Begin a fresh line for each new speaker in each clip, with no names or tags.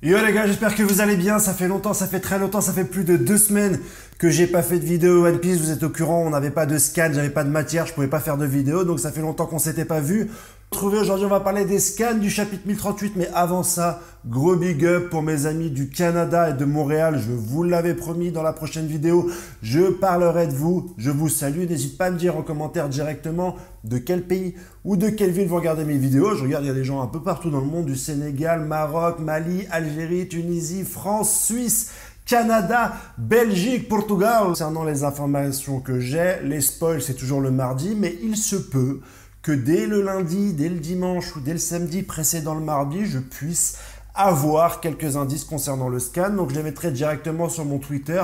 Yo les gars, j'espère que vous allez bien, ça fait longtemps, ça fait très longtemps, ça fait plus de 2 semaines que j'ai pas fait de vidéo One Piece, vous êtes au courant, on n'avait pas de scan, j'avais pas de matière, je pouvais pas faire de vidéo, donc ça fait longtemps qu'on s'était pas vu. Aujourd'hui, on va parler des scans du chapitre 1038, mais avant ça, gros big up pour mes amis du Canada et de Montréal, je vous l'avais promis dans la prochaine vidéo, je parlerai de vous, je vous salue, n'hésitez pas à me dire en commentaire directement de quel pays ou de quelle ville vous regardez mes vidéos. Je regarde, il y a des gens un peu partout dans le monde, du Sénégal, Maroc, Mali, Algérie, Tunisie, France, Suisse, Canada, Belgique, Portugal. Concernant les informations que j'ai, les spoils c'est toujours le mardi, mais il se peut que dès le lundi, dès le dimanche ou dès le samedi précédent le mardi, je puisse avoir quelques indices concernant le scan. Donc je les mettrai directement sur mon Twitter,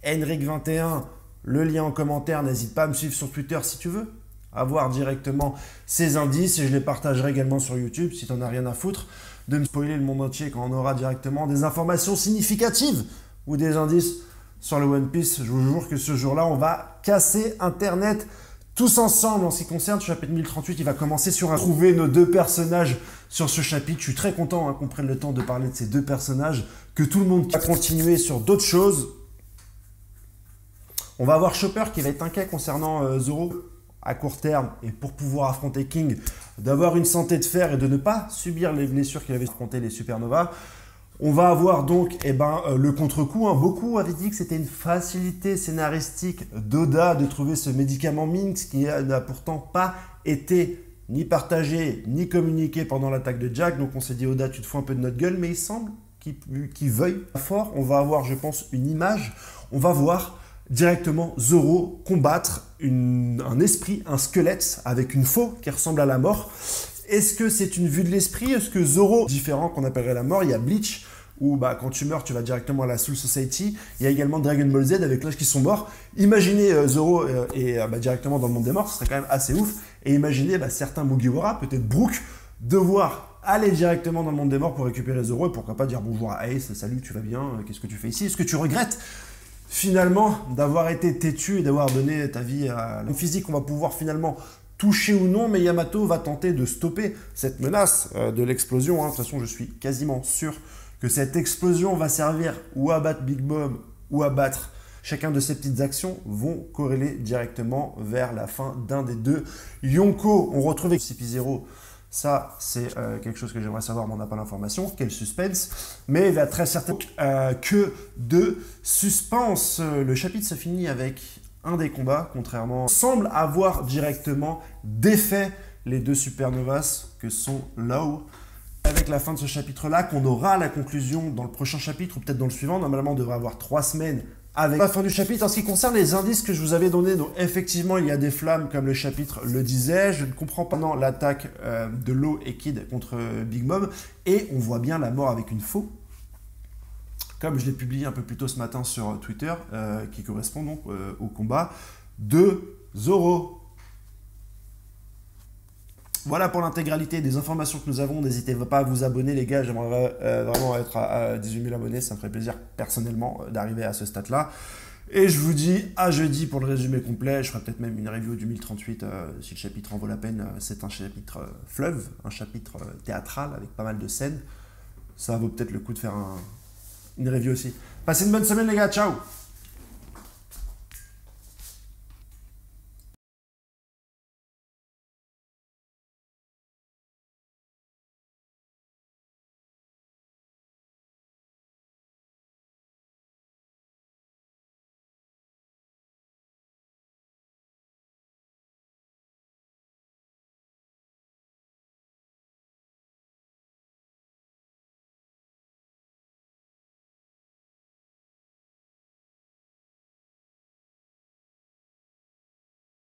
Henrik21, le lien en commentaire, n'hésite pas à me suivre sur Twitter si tu veux avoir directement ces indices et je les partagerai également sur YouTube si tu n'en as rien à foutre de me spoiler le monde entier quand on aura directement des informations significatives ou des indices sur le One Piece. Je vous jure que ce jour-là, on va casser Internet tous ensemble. En ce qui concerne le chapitre 1038, il va commencer sur un trouver nos deux personnages sur ce chapitre. Je suis très content qu'on prenne le temps de parler de ces deux personnages, que tout le monde va continuer sur d'autres choses. On va avoir Chopper qui va être inquiet concernant Zoro à court terme et pour pouvoir affronter King, d'avoir une santé de fer et de ne pas subir les blessures qu'il avait affrontées les Supernovas. On va avoir donc le contre-coup. Beaucoup avaient dit que c'était une facilité scénaristique d'Oda de trouver ce médicament Minx qui n'a pourtant pas été ni partagé ni communiqué pendant l'attaque de Jack. Donc on s'est dit Oda, tu te fous un peu de notre gueule, mais il semble qu'il veuille fort. On va avoir, je pense, une image. On va voir directement Zoro combattre un esprit, un squelette avec une faux qui ressemble à la mort. Est-ce que c'est une vue de l'esprit? Est-ce que Zoro, différent qu'on appellerait la mort, il y a Bleach, où quand tu meurs, tu vas directement à la Soul Society. Il y a également Dragon Ball Z avec l'âge qui sont morts. Imaginez Zoro directement dans le monde des morts, ce serait quand même assez ouf. Et imaginez certains Mugiwara, peut-être Brook, devoir aller directement dans le monde des morts pour récupérer Zoro et pourquoi pas dire bonjour à Ace, salut, tu vas bien, qu'est-ce que tu fais ici? Est-ce que tu regrettes finalement d'avoir été têtu et d'avoir donné ta vie à l'homme physique? On va pouvoir finalement toucher ou non, mais Yamato va tenter de stopper cette menace de l'explosion. De toute façon, je suis quasiment sûr que cette explosion va servir ou à battre Big Mom ou à battre chacun de ces petites actions vont corréler directement vers la fin d'un des deux. Yonko, on retrouve CP0. Ça, c'est quelque chose que j'aimerais savoir, mais on n'a pas l'information. Quel suspense. Mais il va très certainement que de suspense. Le chapitre se finit avec un des combats, contrairement, semble avoir directement défait les deux supernovas que sont Law. Avec la fin de ce chapitre-là, qu'on aura la conclusion dans le prochain chapitre ou peut-être dans le suivant. Normalement, on devrait avoir 3 semaines avec la fin du chapitre. En ce qui concerne les indices que je vous avais donnés, donc effectivement, il y a des flammes comme le chapitre le disait. Je ne comprends pas l'attaque de Law et Kid contre Big Mom. Et on voit bien la mort avec une faux. Comme je l'ai publié un peu plus tôt ce matin sur Twitter, qui correspond donc au combat de Zoro. Voilà pour l'intégralité des informations que nous avons. N'hésitez pas à vous abonner, les gars. J'aimerais vraiment être à 18 000 abonnés. Ça me ferait plaisir personnellement d'arriver à ce stade-là. Et je vous dis à jeudi pour le résumé complet. Je ferai peut-être même une review du 1038 si le chapitre en vaut la peine. C'est un chapitre fleuve, un chapitre théâtral avec pas mal de scènes. Ça vaut peut-être le coup de faire une review aussi. Passez une bonne semaine, les gars. Ciao!